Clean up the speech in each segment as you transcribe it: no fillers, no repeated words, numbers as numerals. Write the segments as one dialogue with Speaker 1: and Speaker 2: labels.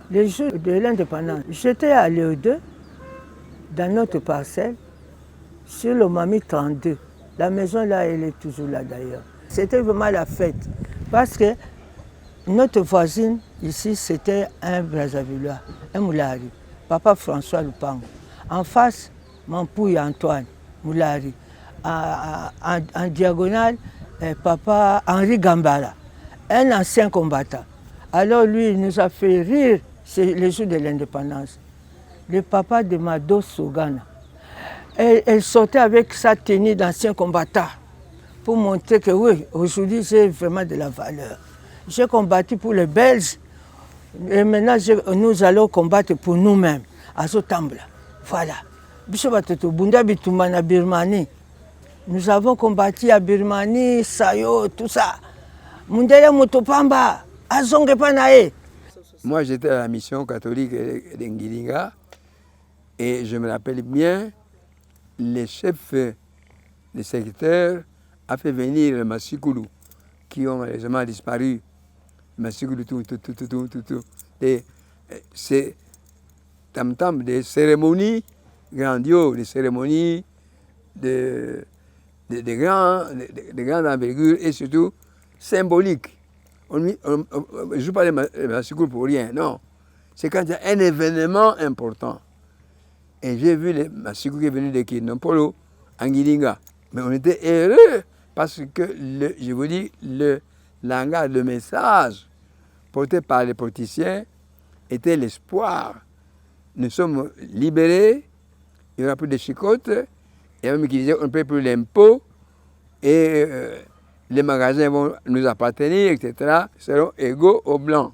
Speaker 1: Les jours de l'indépendance, j'étais à l'E2, dans notre parcelle, sur le Mami 32. La maison là, elle est toujours là d'ailleurs. C'était vraiment la fête. Parce que notre voisine ici, c'était un Brazzavillois, un Moulari, papa François Lupango. En face, mon pouille Antoine Moulari. En diagonale, papa Henri Gambara, un ancien combattant. Alors lui, il nous a fait rire les jours de l'indépendance. Le papa de Mado Sogana. Elle sortait avec sa tenue d'ancien combattant pour montrer que oui, aujourd'hui j'ai vraiment de la valeur. J'ai combattu pour les Belges et maintenant nous allons combattre pour nous-mêmes à Zotambla. Voilà. Birmanie. Nous avons combattu à Birmanie, Sayo, tout ça. Mundele Motopamba, Azongepanae.
Speaker 2: Moi j'étais à la mission catholique d'Ngilinga et je me rappelle bien, le chef, le secrétaire a fait venir le Masikoulou qui ont malheureusement disparu. Masikoulou, tout. Et c'est tam-tam des cérémonies grandioses, des cérémonies de grande envergure et surtout symboliques. Je ne joue pas les Masikoulou pour rien, non. C'est quand il y a un événement important. Et j'ai vu les Masikoulou qui est venu de Kinompolo, en Ngilinga. Mais on était heureux parce que, je vous dis, le langage, le message porté par les politiciens était l'espoir. Nous sommes libérés, il n'y aura plus de chicotes, il y a même qui disaient on ne paie plus l'impôt et les magasins vont nous appartenir, etc. seront égaux aux Blancs.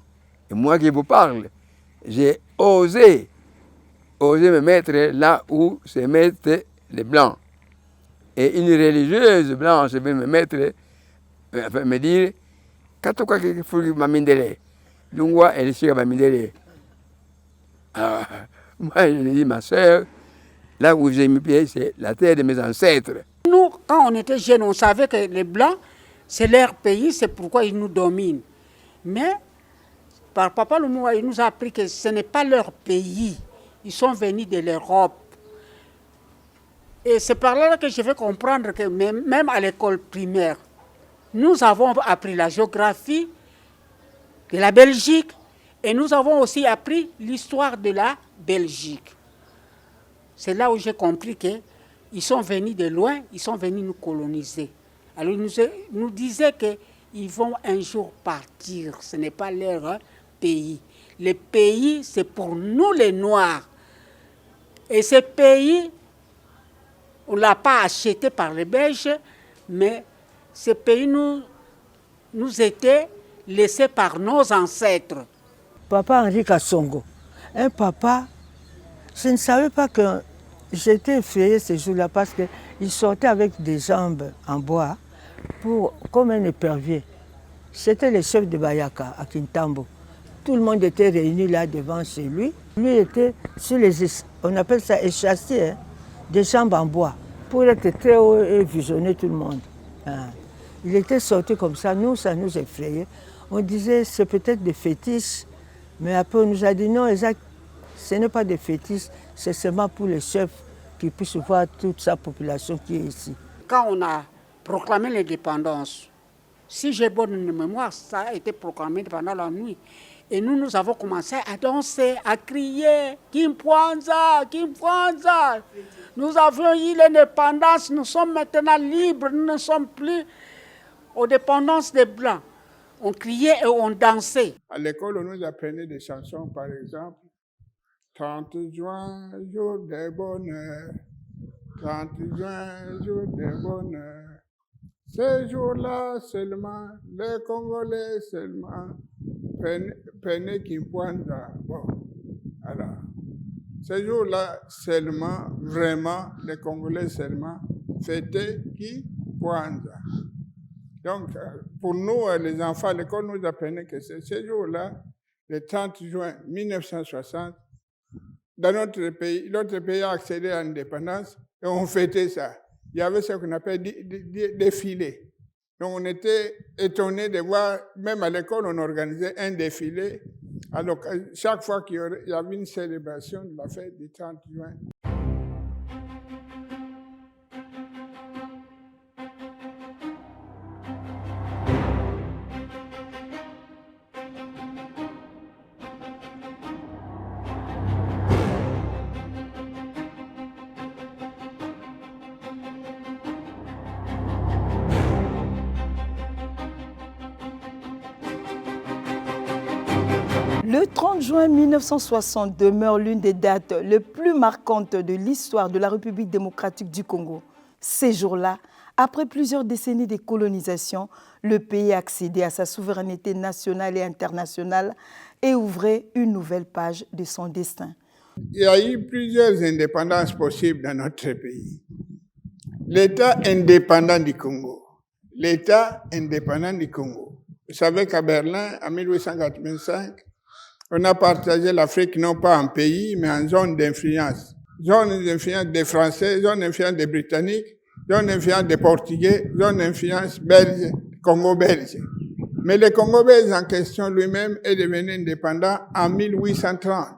Speaker 2: Et moi qui vous parle, j'ai osé me mettre là où se mettent les Blancs. Et une religieuse blanche veut me mettre, me dire, Katoka qui fout Mamindele, Lungwa et le Mamindele. Alors, moi je lui dis, ma soeur, là où j'ai mis pied, c'est la terre de mes ancêtres.
Speaker 3: Nous, quand on était jeunes, on savait que les Blancs, c'est leur pays, c'est pourquoi ils nous dominent. Mais, par Papa Lumumba, il nous a appris que ce n'est pas leur pays. Ils sont venus de l'Europe. Et c'est par là que je vais comprendre que même à l'école primaire, nous avons appris la géographie de la Belgique et nous avons aussi appris l'histoire de la Belgique. C'est là où j'ai compris qu'ils sont venus de loin, ils sont venus nous coloniser. Alors ils nous disaient qu'ils vont un jour partir, ce n'est pas leur pays. Le pays, c'est pour nous les Noirs. Et ce pays, on ne l'a pas acheté par les Belges, mais ce pays nous était laissé par nos ancêtres.
Speaker 1: Papa Henri Kassongo, un papa, je ne savais pas que j'étais effrayée ce jour-là parce qu'il sortait avec des jambes en bois comme un épervier. C'était le chef de Bayaka à Kintambo. Tout le monde était réuni là devant chez lui. Lui était sur on appelle ça échassier, hein, des jambes en bois, pour être très haut et visionner tout le monde. Hein. Il était sorti comme ça, ça nous effrayait. On disait c'est peut-être des fétiches, mais après on nous a dit non, exact, ce n'est pas des fétiches, c'est seulement pour les chefs qui puissent voir toute sa population qui est ici.
Speaker 3: Quand on a proclamé l'indépendance, si j'ai bonne mémoire, ça a été proclamé pendant la nuit. Et nous avons commencé à danser, à crier « Kimpwanza, Kimpwanza ». Nous avions eu l'indépendance, nous sommes maintenant libres, nous ne sommes plus aux dépendances des Blancs. On criait et on dansait.
Speaker 4: À l'école, on nous apprenait des chansons, par exemple. 30 juin, jour de bonheur. 30 juin, jour de bonheur. Ce jour-là seulement, les Congolais seulement, prenaient Kimpwanza. Bon, alors, ce jour-là seulement, vraiment, les Congolais seulement fêtaient Kimpwanza. Donc, pour nous, les enfants à l'école, nous apprenaient que ce jour-là, le 30 juin 1960, dans notre pays a accédé à l'indépendance et on fêtait ça. Il y avait ce qu'on appelle des défilés. Donc, on était étonnés de voir, même à l'école, on organisait un défilé Alors, chaque fois qu'il y avait une célébration de la fête du 30 juin,
Speaker 5: Le 30 juin 1960 demeure l'une des dates les plus marquantes de l'histoire de la République démocratique du Congo. Ces jours-là, après plusieurs décennies de colonisation, le pays a accédé à sa souveraineté nationale et internationale et ouvrait une nouvelle page de son destin.
Speaker 4: il y a eu plusieurs indépendances possibles dans notre pays. L'État indépendant du Congo. L'État indépendant du Congo. Vous savez qu'à Berlin, en 1885, on a partagé l'Afrique non pas en pays, mais en zones d'influence. Zone d'influence des Français, zone d'influence des Britanniques, zone d'influence des Portugais, zone d'influence belge, Congo belge. Mais le Congo belge en question lui-même est devenu indépendant en 1830.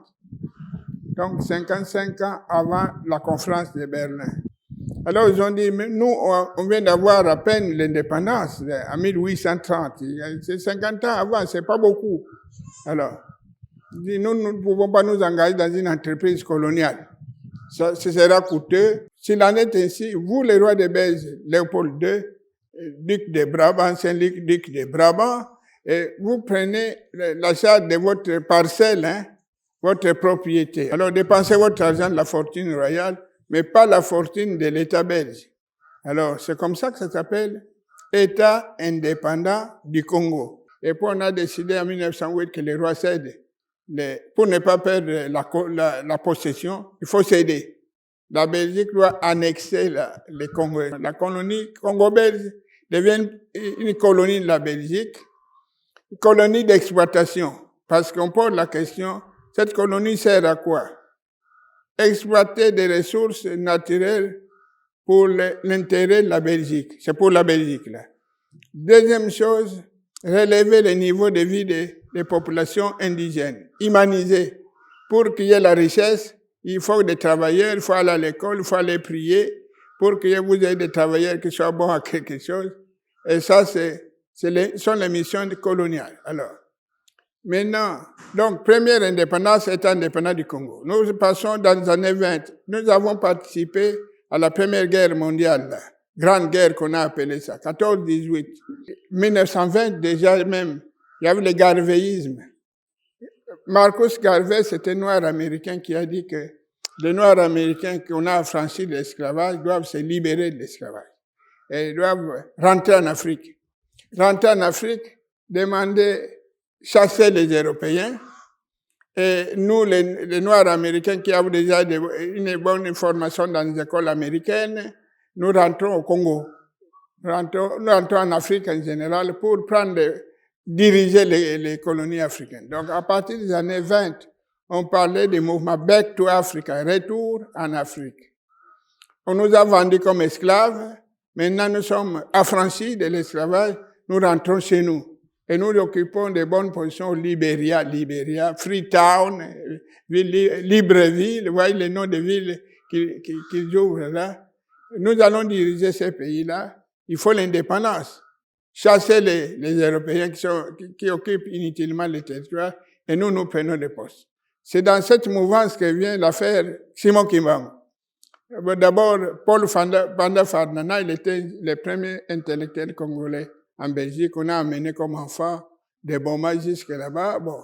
Speaker 4: Donc 55 ans avant la conférence de Berlin. Alors ils ont dit, mais nous, on vient d'avoir à peine l'indépendance en 1830. C'est 50 ans avant, c'est pas beaucoup. Alors, nous ne pouvons pas nous engager dans une entreprise coloniale. Ça, ce sera coûteux. S'il en est ainsi, vous, le roi de Belge, Léopold II, duc de Brabant, Saint-Luc, duc de Brabant, et vous prenez l'achat de votre parcelle, votre propriété. Alors, dépensez votre argent de la fortune royale, mais pas la fortune de l'État belge. Alors, c'est comme ça que ça s'appelle État indépendant du Congo. Et puis, on a décidé en 1908 que les rois cèdent. Pour ne pas perdre la possession, il faut céder. La Belgique doit annexer les Congo. La colonie Congo-Belge devient une colonie de la Belgique, une colonie d'exploitation. Parce qu'on pose la question, cette colonie sert à quoi? Exploiter des ressources naturelles pour l'intérêt de la Belgique. C'est pour la Belgique, là. Deuxième chose, relever le niveau de vie des populations indigènes, humaniser. Pour qu'il y ait la richesse, il faut des travailleurs, il faut aller à l'école, il faut aller prier, pour que vous ayez des travailleurs qui soient bons à quelque chose. Et ça, sont les missions coloniales. Alors, maintenant, donc, première indépendance, État indépendant du Congo. Nous passons dans les années 20. Nous avons participé à la Première Guerre mondiale, là. Grande guerre qu'on a appelée ça, 14-18. 1920, déjà même, il y avait le garvéisme. Marcus Garvey, c'était un noir américain qui a dit que les noirs américains qu'on a affranchis de l'esclavage doivent se libérer de l'esclavage. Et ils doivent rentrer en Afrique. Rentrer en Afrique, demander, chasser les Européens. Et nous, les noirs américains qui avons déjà une bonne formation dans les écoles américaines, nous rentrons au Congo. Nous rentrons en Afrique en général pour diriger les colonies africaines. Donc, à partir des années 20, on parlait du mouvement Back to Africa, retour en Afrique. On nous a vendus comme esclaves. Maintenant, nous sommes affranchis de l'esclavage. Nous rentrons chez nous. Et nous occupons de bonnes positions au Libéria, Freetown, Libreville. Vous voyez les noms des villes qu'ils ouvrent là. Nous allons diriger ces pays-là. Il faut l'indépendance. Chasser les Européens qui occupent inutilement les territoires et nous prenons des postes. C'est dans cette mouvance que vient l'affaire Simon Kimbangu. D'abord, Paul Banda Fardana, il était le premier intellectuel congolais en Belgique. On a amené comme enfant des bombes jusque là-bas. Bon,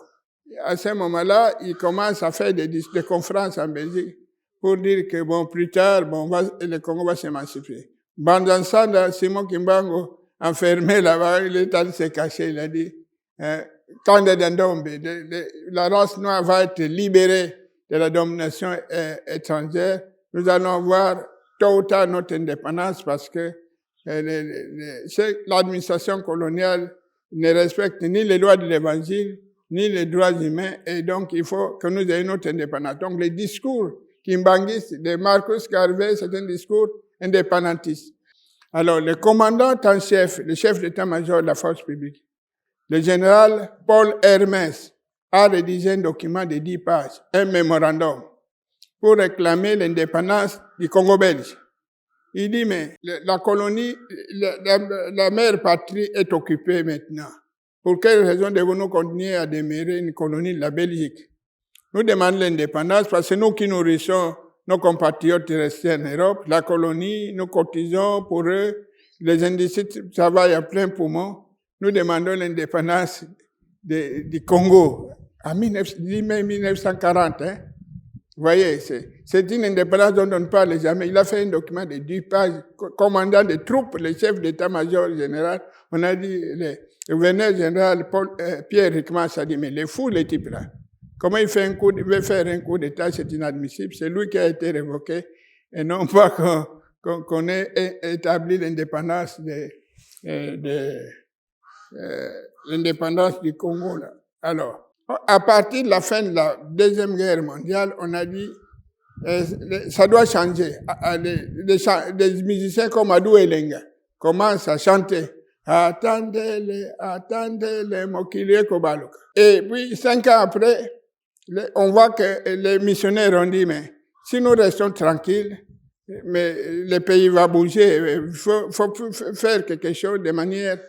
Speaker 4: à ce moment-là, il commence à faire des conférences en Belgique pour dire que bon, plus tard, bon, le Congo va s'émanciper. Pendant ça, Simon Kimbangu, enfermé là-bas, il est allé se cacher, il a dit, quand la race noire va être libérée de la domination étrangère, nous allons avoir tôt ou tard notre indépendance parce que l'administration coloniale ne respecte ni les lois de l'évangile, ni les droits humains, et donc il faut que nous ayons notre indépendance. Donc le discours kimbanguiste de Marcus Garvey, c'est un discours indépendantiste. Alors, le commandant en chef, le chef d'état-major de la force publique, le général Paul Hermès, a rédigé un document de 10 pages, un mémorandum, pour réclamer l'indépendance du Congo belge. Il dit, mais la colonie, la mère patrie est occupée maintenant. Pour quelle raison devons-nous continuer à demeurer une colonie de la Belgique? Nous demandons l'indépendance parce que c'est nous qui nourrissons nos compatriotes restés en Europe. La colonie, nous cotisons pour eux. Les industries travaillent à plein poumon. Nous demandons l'indépendance du Congo en 1940. Hein. Vous voyez, c'est une indépendance dont on ne parle jamais. Il a fait un document de 10 pages, commandant des troupes, le chef d'état-major général. On a dit, le gouverneur général Pierre Rickmans a dit, mais les fous, les types là. Comment il veut faire un coup d'État, c'est inadmissible. C'est lui qui a été révoqué et non pas qu'on ait établi l'indépendance l'indépendance du Congo. Là. Alors, à partir de la fin de la Deuxième Guerre mondiale, on a dit ça doit changer. Des musiciens comme Adou Elenga commencent à chanter. Attendez-les, Mokilie Kobaloka. Et puis, 5 ans après, on voit que les missionnaires ont dit, mais si nous restons tranquilles, mais le pays va bouger, il faut faire quelque chose de manière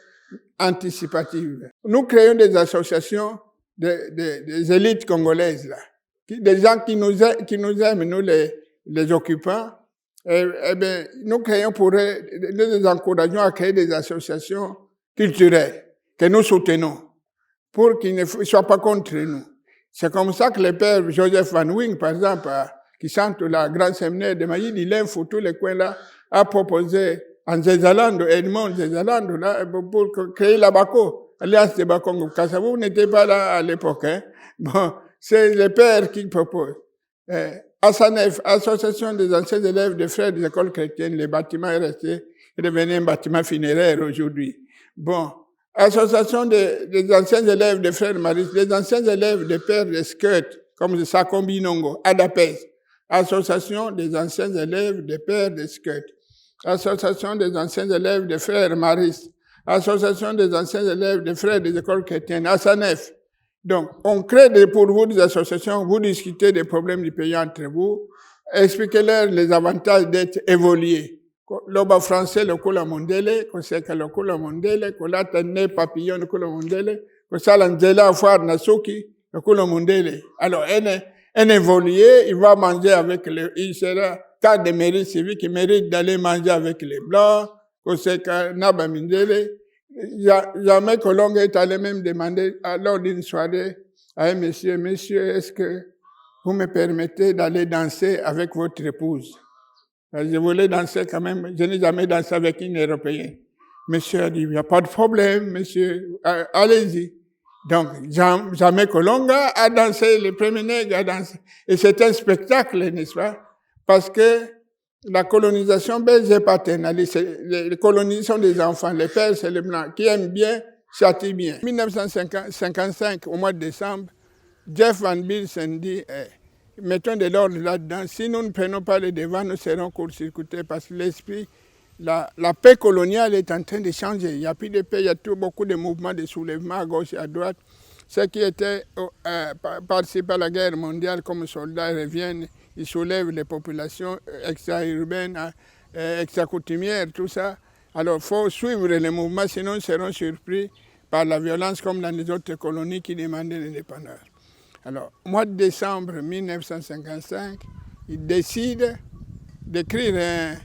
Speaker 4: anticipative. Nous créons des associations des élites congolaises, là, des gens qui nous aiment, nous les occupants. Ben, nous créons nous les encourageons à créer des associations culturelles que nous soutenons pour qu'ils ne soient pas contre nous. C'est comme ça que le père Joseph Van Wing, par exemple, qui chante la grande séminaire de Maïd, il info tous les coins là, a proposé en Zézalande, Edmond Zézalande, là, pour créer la BACO, Alliance de Bakongo. Vous n'étiez pas là à l'époque, hein. Bon, c'est le père qui propose. ASANEF, Association des anciens élèves des frères des écoles chrétiennes, le bâtiment est resté, est devenu un bâtiment funéraire aujourd'hui. Bon. Association des anciens élèves des frères Maris, les anciens élèves des pères de Skeut, comme Sakombi Nongo, Adapes. Association des anciens élèves des pères de Skeut. Association des anciens élèves des frères Maris. Association des anciens élèves des frères des écoles chrétiennes, ASANEF. Donc, on crée pour vous des associations, vous discutez des problèmes du pays entre vous, expliquez-leur les avantages d'être évolués. L'oba français, le kula mondele, ko seka le kula mondele, ko lata ne papillon, le kula mondele, ko salanzela foire nasuki, le kula mondele. Alors, un évolué, il va manger avec il sera cas de mérite civique, il mérite d'aller manger avec les blancs, ko seka naba mindele. Jamais Colombe est allé même demander, lors d'une soirée, à un monsieur, est-ce que vous me permettez d'aller danser avec votre épouse? Je voulais danser quand même, je n'ai jamais dansé avec une Européenne. Monsieur a dit, il n'y a pas de problème, monsieur, allez-y. Donc, jamais Colonga a dansé, le premier nègre a dansé. Et c'est un spectacle, n'est-ce pas? Parce que la colonisation belge est paternaliste. Les colonies sont des enfants, les pères, c'est les blancs, qui aiment bien, châtient bien. En 1955, au mois de décembre, Jeff Van Bilsen dit, mettons de l'ordre là-dedans. Si nous ne prenons pas les devants, nous serons court-circuités parce que l'esprit, la paix coloniale est en train de changer. Il n'y a plus de paix, il y a beaucoup de mouvements de soulèvement à gauche et à droite. Ceux qui étaient participés à la guerre mondiale comme soldats reviennent, ils soulèvent les populations extra-urbaines, extra-coutumières, tout ça. Alors il faut suivre les mouvements, sinon ils seront surpris par la violence comme dans les autres colonies qui demandaient l'indépendance. Alors, au mois de décembre 1955, il décide d'écrire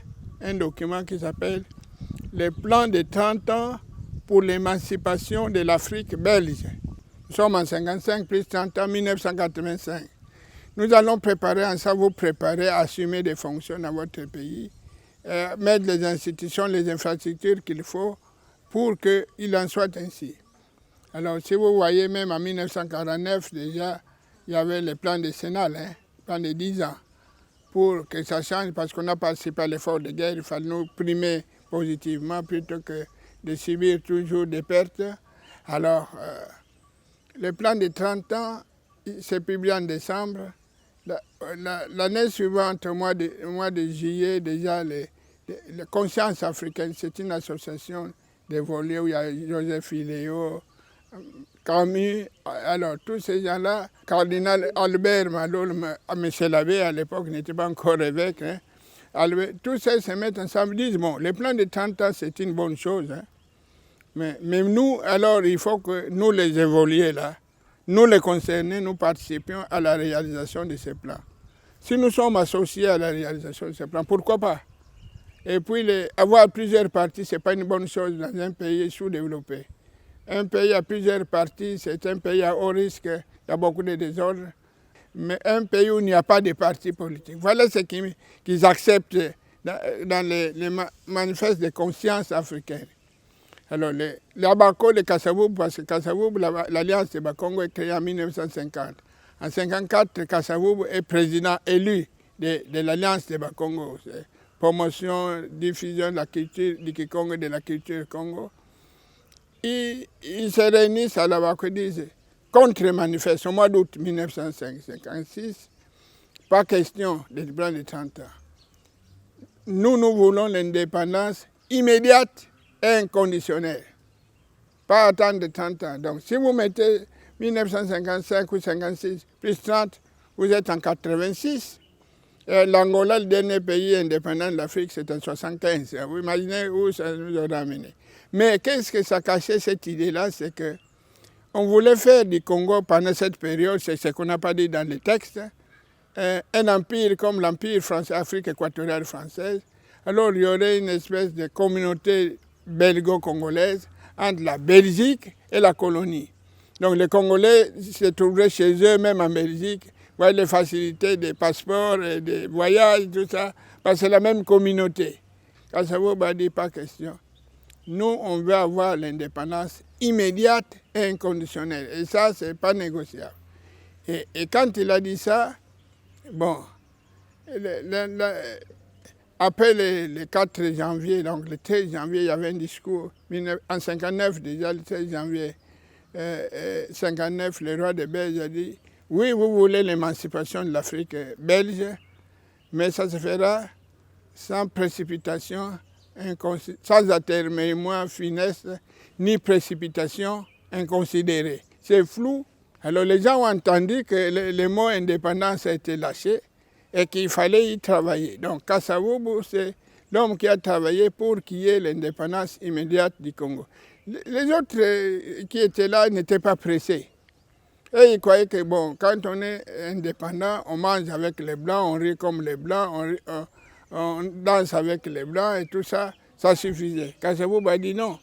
Speaker 4: un document qui s'appelle « Le plan de 30 ans pour l'émancipation de l'Afrique belge ». Nous sommes en 55 plus 30 ans, 1985. Nous allons préparer ensemble, vous préparer à assumer des fonctions dans votre pays, mettre les institutions, les infrastructures qu'il faut pour qu'il en soit ainsi. Alors, si vous voyez, même en 1949, déjà, il y avait le plan décennal, plan de 10 ans, pour que ça change, parce qu'on a participé à l'effort de guerre, il fallait nous primer positivement plutôt que de subir toujours des pertes. Alors, le plan de 30 ans, s'est publié en décembre. L'année suivante, au mois de juillet, déjà, la Conscience africaine, c'est une association d'évolués où il y a Joseph Iléo, Camus, alors tous ces gens-là, cardinal Albert Malol, M. l'abbé à l'époque n'était pas encore évêque, hein. Albert, tous ces se mettent ensemble, disent, bon, le plan de 30 ans c'est une bonne chose, hein. Mais nous, alors il faut que nous les évoluions là, nous les concernés, nous participions à la réalisation de ces plans. Si nous sommes associés à la réalisation de ces plans, pourquoi pas? Et puis avoir plusieurs partis, ce n'est pas une bonne chose dans un pays sous-développé. Un pays à plusieurs partis, c'est un pays à haut risque, il y a beaucoup de désordre. Mais un pays où il n'y a pas de partis politiques, voilà ce qu'ils acceptent dans les manifestes de conscience africaine. Alors, les Abako de Kasavubu, parce que Kasavubu, l'Alliance de Bakongo est créée en 1950. En 1954, Kasavubu est président élu de l'Alliance de Bakongo. Promotion, diffusion de la culture du Kikongo et de la culture Congo. Ils se réunissent à la Bako et disent contre-manifeste au mois d'août 1956, pas question de plan de 30 ans. Nous voulons l'indépendance immédiate et inconditionnelle, pas attendre de 30 ans. Donc si vous mettez 1955 ou 56 plus 30, vous êtes en 86. L'Angola, le dernier pays indépendant de l'Afrique, c'est en 75. Vous imaginez où ça nous aurait amené. Mais qu'est-ce que ça cachait cette idée-là? C'est qu'on voulait faire du Congo pendant cette période, c'est ce qu'on n'a pas dit dans les textes, un empire comme l'empire français, Afrique équatoriale française. Alors il y aurait une espèce de communauté belgo-congolaise entre la Belgique et la colonie. Donc les Congolais se trouveraient chez eux, même en Belgique, voient les facilités des passeports, et des voyages, tout ça, parce que c'est la même communauté. Kasavubu a dit pas question. Nous, on veut avoir l'indépendance immédiate et inconditionnelle. Et ça, c'est pas négociable. Et quand il a dit ça, bon, après le 4 janvier, donc le 13 janvier, il y avait un discours. En 59, déjà, le 13 janvier 59, le roi de Belge a dit « Oui, vous voulez l'émancipation de l'Afrique belge, mais ça se fera sans précipitation, sans atermoiement, finesse, ni précipitation inconsidérée. » C'est flou. Alors les gens ont entendu que le mot indépendance a été lâché et qu'il fallait y travailler. Donc Kasavubu, c'est l'homme qui a travaillé pour qu'il y ait l'indépendance immédiate du Congo. Les autres qui étaient là n'étaient pas pressés. Et ils croyaient que bon, quand on est indépendant, on mange avec les Blancs, on rit comme les Blancs, on danse avec les Blancs et tout ça, ça suffisait. Kasavubu a dit non.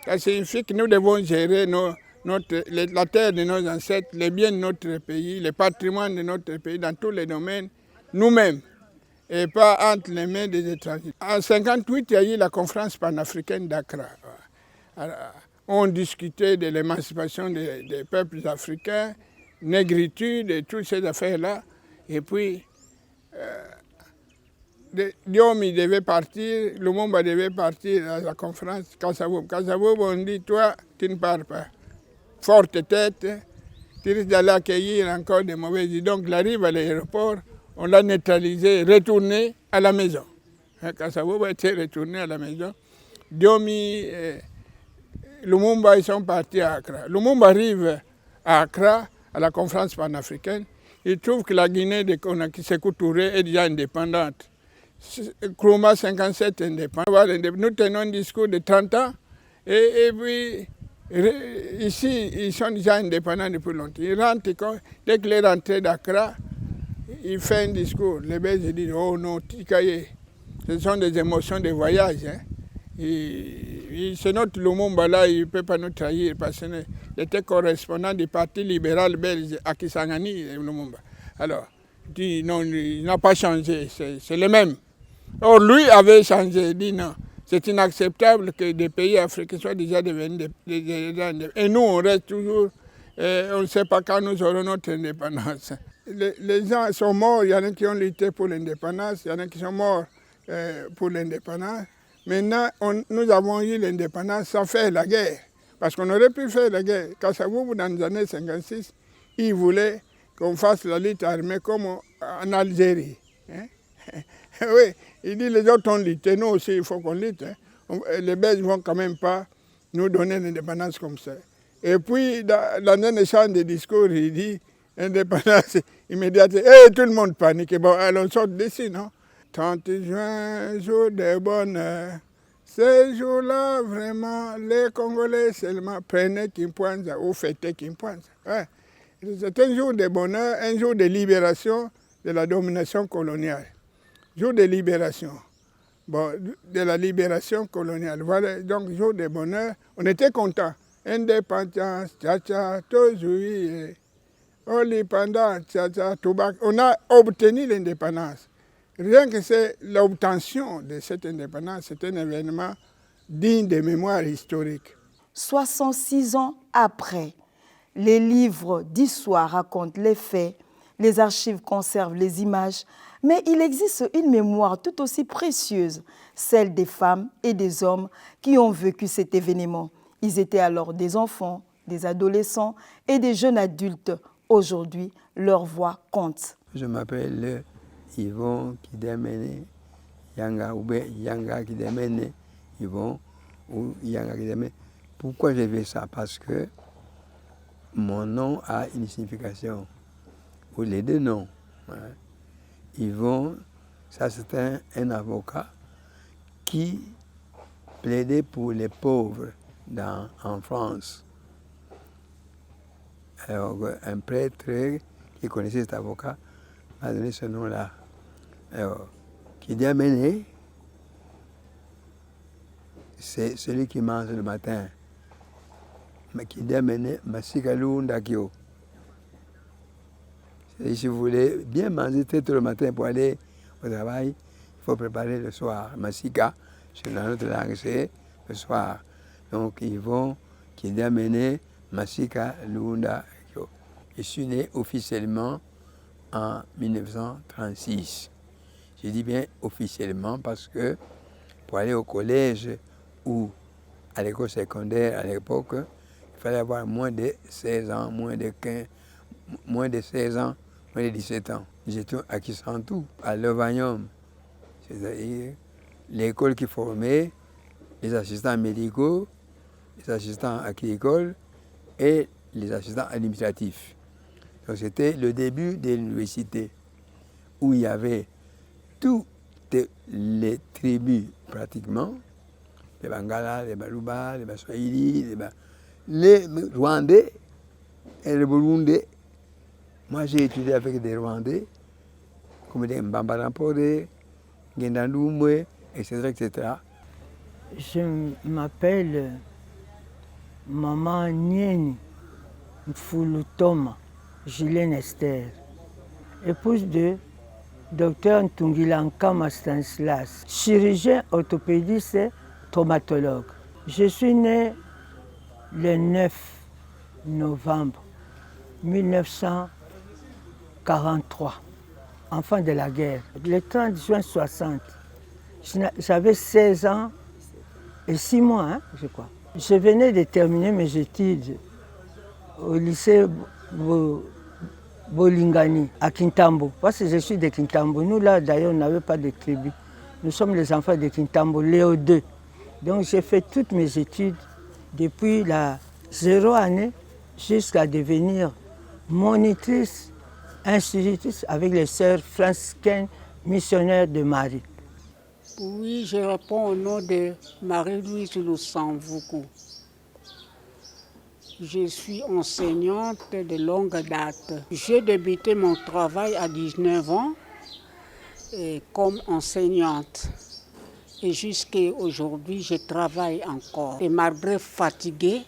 Speaker 4: Ça signifie que nous devons gérer la terre de nos ancêtres, les biens de notre pays, le patrimoine de notre pays dans tous les domaines, nous-mêmes, et pas entre les mains des étrangers. En 1958, il y a eu la conférence panafricaine d'Accra. On discutait de l'émancipation des peuples africains, négritude et toutes ces affaires-là. Et puis, Diomi devait partir, Lumumba devait partir à la conférence Kasavubu. Kasavubu, on dit, toi, tu ne pars pas. Forte tête, tu risques d'aller accueillir encore des mauvaises idées. Donc, il arrive à l'aéroport, on l'a neutralisé, retourné à la maison. Kasavubu était retourné à la maison. Diomi, Lumumba, ils sont partis à Accra. Lumumba arrive à Accra, à la conférence panafricaine. Il trouve que la Guinée de Conakry, Sékou Touré, est déjà indépendante. Nkrumah, 57, indépendant. Nous tenons un discours de 30 ans. Et puis, ici, ils sont déjà indépendants depuis longtemps. Ils rentrent, dès qu'il est rentré d'Accra, il fait un discours. Les Belges disent, oh non, Tikaye, ce sont des émotions de voyage. Hein. C'est notre Lumumba là, il ne peut pas nous trahir parce qu'il était correspondant du Parti libéral belge à Kisangani, Lumumba. Alors, il dit non, il n'a pas changé, c'est le même. Or, lui avait changé, il dit non, c'est inacceptable que des pays africains soient déjà devenus des et nous, on reste toujours, on ne sait pas quand nous aurons notre indépendance. Les gens sont morts, il y en a qui ont lutté pour l'indépendance, il y en a qui sont morts pour l'indépendance. Maintenant, nous avons eu l'indépendance sans faire la guerre. Parce qu'on aurait pu faire la guerre. Kasavubu, dans les années 56, il voulait qu'on fasse la lutte armée comme en Algérie. Hein? Oui, il dit les autres ont lutté, nous aussi il faut qu'on lutte. Hein? Les Belges ne vont quand même pas nous donner l'indépendance comme ça. Et puis, dans un échange de discours, il dit indépendance immédiate. Et tout le monde panique. Bon, alors on sort d'ici, non? 30 juin, jour de bonheur. Ce jour-là, vraiment, les Congolais seulement prenaient Kimpwanza ou fêtaient Kimpwanza. Ouais. C'est un jour de bonheur, un jour de libération de la domination coloniale. Jour de libération. Bon, de la libération coloniale. Voilà, donc jour de bonheur. On était contents. Indépendance, tcha-tcha, toujours. Indépendance, tcha-tcha, tobac. On a obtenu l'indépendance. Rien que c'est l'obtention de cette indépendance, c'est un événement digne de mémoire historique.
Speaker 5: 66 ans après, les livres d'histoire racontent les faits, les archives conservent les images, mais il existe une mémoire tout aussi précieuse, celle des femmes et des hommes qui ont vécu cet événement. Ils étaient alors des enfants, des adolescents et des jeunes adultes. Aujourd'hui, leur voix compte.
Speaker 2: Je m'appelle Yvon Kidemene, Yanga ou Yanga Kidemene, Yvon ou Yanga Kidemene. Pourquoi j'ai fait ça? Parce que mon nom a une signification, ou les deux noms. Hein. Yvon, ça c'est un avocat qui plaidait pour les pauvres en France. Alors, un prêtre qui connaissait cet avocat m'a donné ce nom-là. Alors, Kidemene, c'est celui qui mange le matin. Mais Kidemene, Masikalu Ndakio. Si vous voulez bien manger très tôt le matin pour aller au travail, il faut préparer le soir. Masika, c'est dans notre langue, c'est le soir. Donc, ils vont Kidemene, Masika Lunda. Je suis né officiellement en 1936. Je dis bien officiellement parce que pour aller au collège ou à l'école secondaire à l'époque, il fallait avoir moins de 16 ans, moins de 16 ans, moins de 17 ans. J'étais à Kisantou, à Levagnum, c'est-à-dire l'école qui formait les assistants médicaux, les assistants agricoles et les assistants administratifs. Donc c'était le début de l'université où il y avait toutes les tribus pratiquement, les Bangala, les Baluba, les Baswahili, les Rwandais et les Burundais. Moi j'ai étudié avec des Rwandais, comme des Mbambarampore, Ngendandumwe, etc., etc.
Speaker 1: Je m'appelle Maman Nieni Mfulutoma Gilène Esther, épouse de Dr Ntungilankama Stanislas, chirurgien orthopédiste et traumatologue. Je suis né le 9 novembre 1943, enfant de la guerre. Le 30 juin 60, j'avais 16 ans et 6 mois, hein, je crois. Je venais de terminer mes études au lycée Bolingani, à Kintambo. Parce que je suis de Kintambo. Nous, là, d'ailleurs, on n'avait pas de tribu. Nous sommes les enfants de Kintambo, Léo 2. Donc, j'ai fait toutes mes études depuis la 0 année jusqu'à devenir monitrice, institutrice avec les sœurs franciscaines missionnaires de Marie.
Speaker 3: Oui, je réponds au nom de Marie-Louise Lusamvuku. Je suis enseignante de longue date. J'ai débuté mon travail à 19 ans comme enseignante. Et jusqu'à aujourd'hui, je travaille encore. Et malgré fatiguée,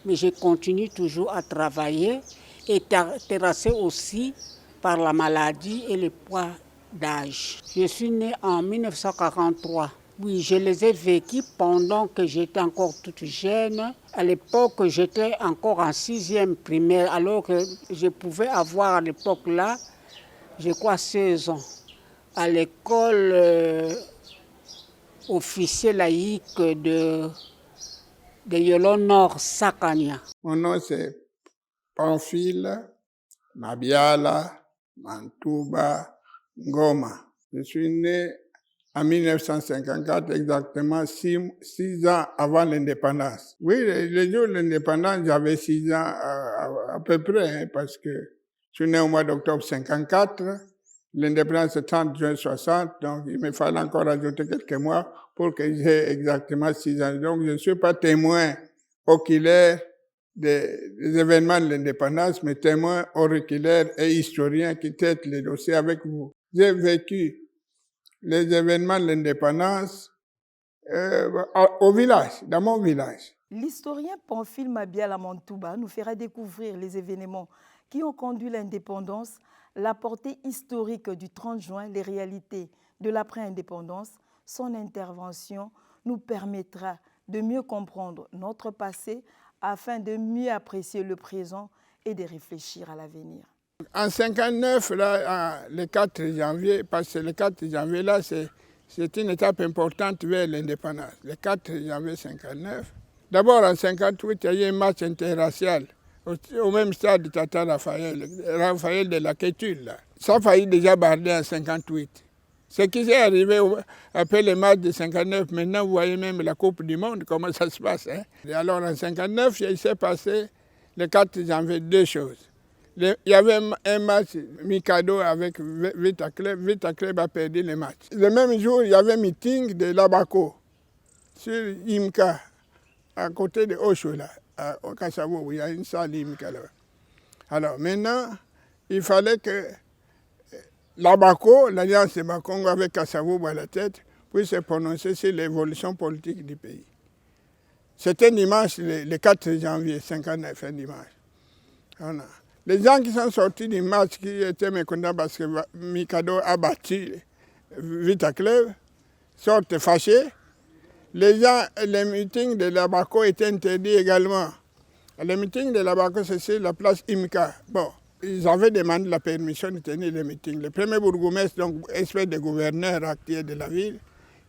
Speaker 3: mais je continue toujours à travailler et terrassée aussi par la maladie et le poids d'âge. Je suis née en 1943. Oui, je les ai vécus pendant que j'étais encore toute jeune. À l'époque, j'étais encore en 6e primaire, alors que je pouvais avoir à l'époque-là, je crois, 16 ans. À l'école officielle laïque de Yolo Nord, Sakania.
Speaker 4: Mon nom c'est Pamphile Mabiala Mantouba Ngoma. Je suis né en 1954, exactement 6 ans avant l'indépendance. Oui, le jour de l'indépendance, j'avais 6 ans à peu près, hein, parce que je suis né au mois d'octobre 54, l'indépendance c'est 30 juin 60, donc il me fallait encore ajouter quelques mois pour que j'ai exactement 6 ans. Donc je ne suis pas témoin oculaire des événements de l'indépendance, mais témoin auriculaire et historien qui traite les dossiers avec vous. J'ai vécu les événements de l'indépendance au village, dans mon village.
Speaker 5: L'historien Pamphile Mabiala Mantouba nous fera découvrir les événements qui ont conduit l'indépendance, la portée historique du 30 juin, les réalités de l'après-indépendance. Son intervention nous permettra de mieux comprendre notre passé afin de mieux apprécier le présent et de réfléchir à l'avenir.
Speaker 4: En 59, là, le 4 janvier, parce que le 4 janvier, là, c'est une étape importante vers l'indépendance. Le 4 janvier 59. D'abord, en 58, il y a eu un match interracial au même stade de Tata Raphaël de la Quétude. Ça a failli déjà barder en 58. Ce qui est arrivé après le match de 59, maintenant vous voyez même la Coupe du Monde, comment ça se passe. Hein? Et alors en 59, il s'est passé le 4 janvier 2 choses. Il y avait un match Mikado avec Vita Club. Vita Club a perdu le match. Le même jour, il y avait un meeting de l'Abaco sur Imka, à côté de Oshola, au Kassavo, où il y a une salle Imka là. Alors maintenant, il fallait que l'Abaco, l'Alliance de Bakongo avec Kassavo à la tête, puisse se prononcer sur l'évolution politique du pays. C'était un dimanche, le 4 janvier 59, un dimanche. Voilà. Les gens qui sont sortis du match, qui étaient mécontents parce que Mikado a battu Vita Club, sortent fâchés. Les meetings de l'Abaco étaient interdits également. Les meetings de l'Abaco, c'est sur la place Imka. Bon, ils avaient demandé la permission de tenir les meetings. Le premier bourgmestre, donc espèce de gouverneur actuel de la ville,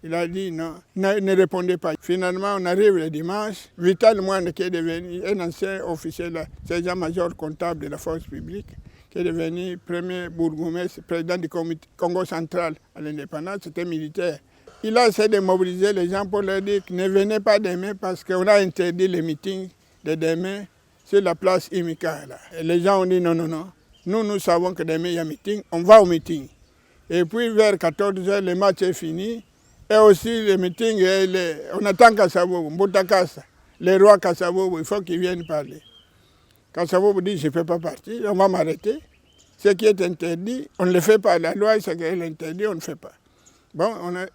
Speaker 4: il a dit non, ne répondez pas. Finalement, on arrive le dimanche. Vital Moine, qui est devenu un ancien officier, sergent-major comptable de la force publique, qui est devenu premier bourgmestre, président du Congo central à l'indépendance, c'était militaire. Il a essayé de mobiliser les gens pour leur dire que ne venez pas demain parce qu'on a interdit les meetings de demain sur la place Imika. Là. Et les gens ont dit non, non, non. Nous savons que demain il y a meeting, on va au meeting. Et puis vers 14h, le match est fini. Et aussi le meeting, on attend Kassavo, Mbotakassa, le roi Kassavo, il faut qu'il vienne parler. Kassavo dit, je ne peux pas partir, on va m'arrêter. Ce qui est interdit, on ne le fait pas. La loi, ce qui est interdit, on ne fait pas. Bon,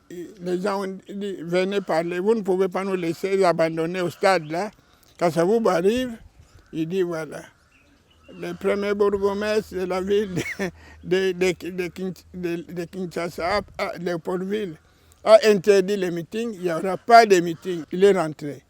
Speaker 4: les gens ont dit, venez parler, vous ne pouvez pas nous laisser abandonner au stade là. Kassavo arrive, il dit, voilà, le premier bourgmestre de la ville de Kinshasa, Léopoldville, a interdit les meetings, il n'y aura pas de meeting. Il est rentré.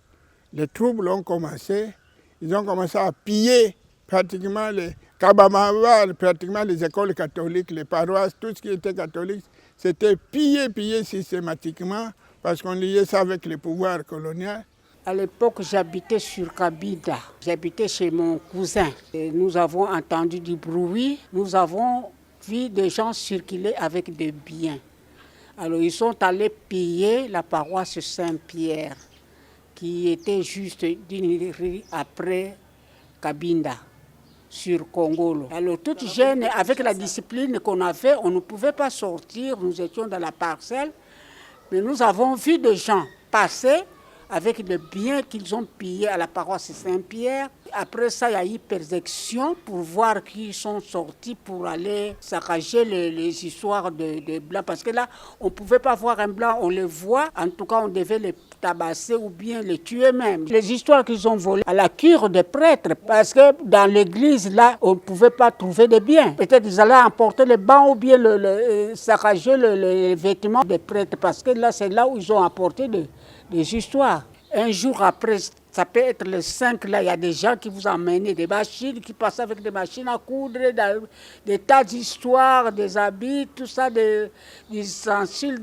Speaker 4: Les troubles ont commencé, ils ont commencé à piller pratiquement les Kabamawa, pratiquement les écoles catholiques, les paroisses, tout ce qui était catholique, c'était pillé systématiquement parce qu'on liait ça avec le pouvoir colonial.
Speaker 3: À l'époque, j'habitais sur Kabinda. J'habitais chez mon cousin. Et nous avons entendu du bruit, nous avons vu des gens circuler avec des biens. Alors, ils sont allés piller la paroisse Saint-Pierre, qui était juste d'une rue après Kabinda, sur Congolo. Alors, toute jeune, avec la discipline qu'on avait, on ne pouvait pas sortir, nous étions dans la parcelle, mais nous avons vu des gens passer avec les biens qu'ils ont pillés à la paroisse Saint-Pierre. Après ça, il y a eu persécution pour voir qui sont sortis pour aller saccager les histoires de Blancs. Parce que là, on ne pouvait pas voir un Blanc, on les voit. En tout cas, on devait les tabasser ou bien les tuer même. Les histoires qu'ils ont volées à la cure des prêtres, parce que dans l'église, là, on ne pouvait pas trouver de biens. Peut-être qu'ils allaient emporter les bancs ou bien saccager les vêtements des prêtres. Parce que là, c'est là où ils ont apporté des histoires. Un jour après, ça peut être le 5, là, il y a des gens qui vous emmènent des machines, qui passent avec des machines à coudre, des tas d'histoires, des habits, tout ça, des ustensiles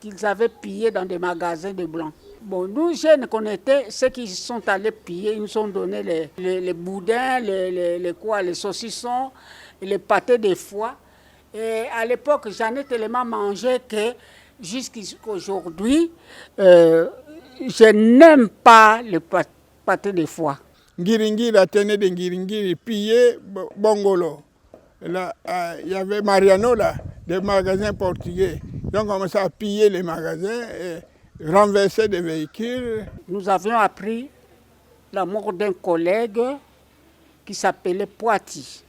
Speaker 3: qu'ils avaient pillés dans des magasins de Blancs. Bon, nous, jeunes qu'on était, ceux qui sont allés piller, ils nous ont donné les boudins, les saucissons, les pâtés de foie. Et à l'époque, j'en ai tellement mangé que Jusqu'aujourd'hui, je n'aime pas le pâté de foie.
Speaker 4: Ngiringiri atene de Ngiringiri pillé Bongolo. Là, il y avait Mariano là, des magasins portugais. Donc on commençait à piller les magasins et renverser des véhicules.
Speaker 3: Nous avions appris la mort d'un collègue qui s'appelait Poiti,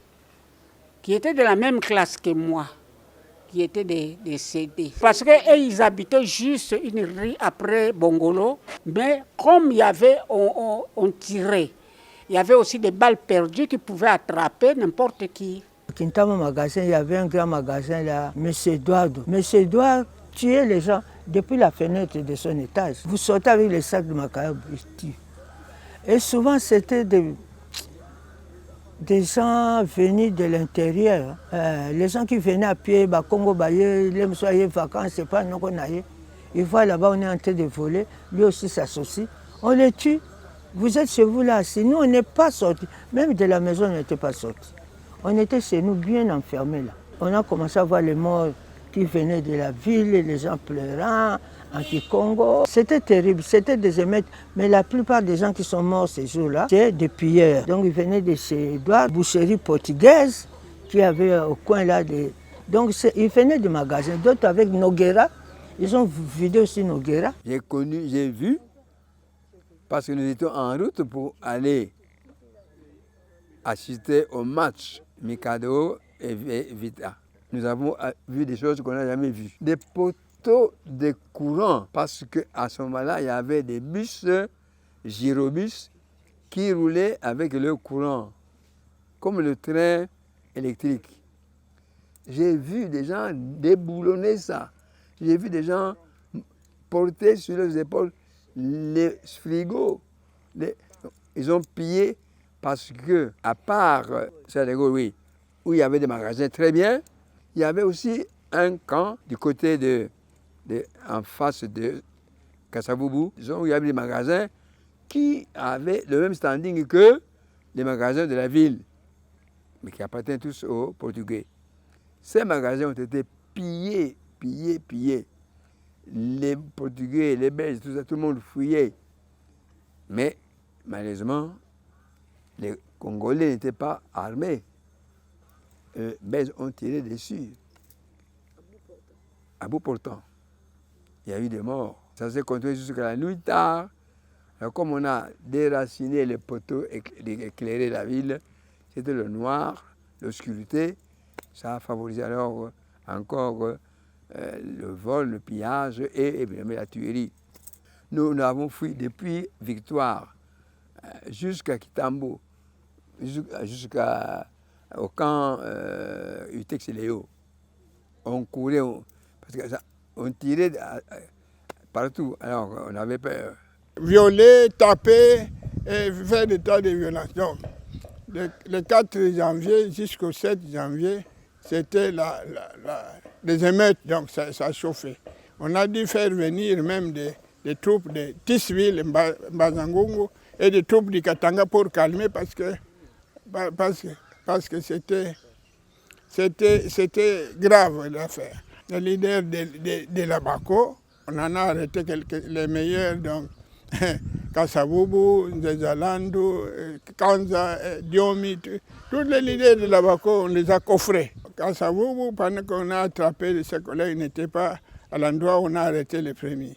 Speaker 3: qui était de la même classe que moi, qui était décédé. Parce qu'ils habitaient juste une rue après Bongolo, mais comme il y avait, on tirait, il y avait aussi des balles perdues qui pouvaient attraper n'importe qui.
Speaker 1: À Kintama magasin, il y avait un grand magasin là, M. Eduardo. M. Eduardo tuait les gens depuis la fenêtre de son étage. Vous sortez avec les sacs de macaroni, il tue. Et souvent, c'était des gens venus de l'intérieur. Les gens qui venaient à pied, Congo Baye, les soyez vacances, c'est pas nous qu'on aille. Ils voient là-bas, on est en train de voler, lui aussi s'associe. On les tue. Vous êtes chez vous là, si nous, on n'est pas sortis. Même de la maison, on n'était pas sortis. On était chez nous bien enfermés là. On a commencé à voir les morts qui venaient de la ville, les gens pleurant, anti-Congo. C'était terrible, c'était des émeutes. Mais la plupart des gens qui sont morts ces jours-là, c'est des pilleurs. Donc ils venaient de chez Edouard, boucherie portugaise, qui avait au coin là des... Donc ils venaient du magasin. D'autres avec Noguera, ils ont vidé aussi Noguera.
Speaker 2: J'ai connu, j'ai vu, parce que nous étions en route pour aller assister au match Mikado et Vita. Nous avons vu des choses qu'on n'a jamais vues. Des poteaux de courant, parce qu'à ce moment-là, il y avait des bus, gyrobus, qui roulaient avec le courant, comme le train électrique. J'ai vu des gens déboulonner ça. J'ai vu des gens porter sur leurs épaules les frigos. Ils ont pillé parce que, à part Sénégal, oui, où il y avait des magasins très bien, il y avait aussi un camp du côté en face de Kassavubu, où il y avait des magasins qui avaient le même standing que les magasins de la ville, mais qui appartiennent tous aux Portugais. Ces magasins ont été pillés. Les Portugais, les Belges, tout ça, tout le monde fuyait. Mais malheureusement, les Congolais n'étaient pas armés. Les Belges ont tiré dessus. À bout portant. Il y a eu des morts. Ça s'est continué jusqu'à la nuit tard. Alors, comme on a déraciné les poteaux éclairés la ville, c'était le noir, l'obscurité. Ça a favorisé alors encore le vol, le pillage et évidemment la tuerie. Nous avons fui depuis Victoire jusqu'à Kitambo, jusqu'au camp Utex et Léo. On courait, parce qu'on tirait partout, alors on avait peur.
Speaker 4: Violer, taper et faire des tas de violences. Donc, le 4 janvier jusqu'au 7 janvier, c'était les émeutes, donc ça chauffait. On a dû faire venir même des troupes de Tisville, Mbazangongo, et des troupes du Katanga pour calmer parce que c'était grave l'affaire. Le leader de la Bako, on en a arrêté les meilleurs, donc Kassavubu, Nzezalando, Kanza, Diomi, tous les leaders de la Bako, on les a coffrés. Kassavubu, pendant qu'on a attrapé ses collègues, n'était pas à l'endroit où on a arrêté les premiers.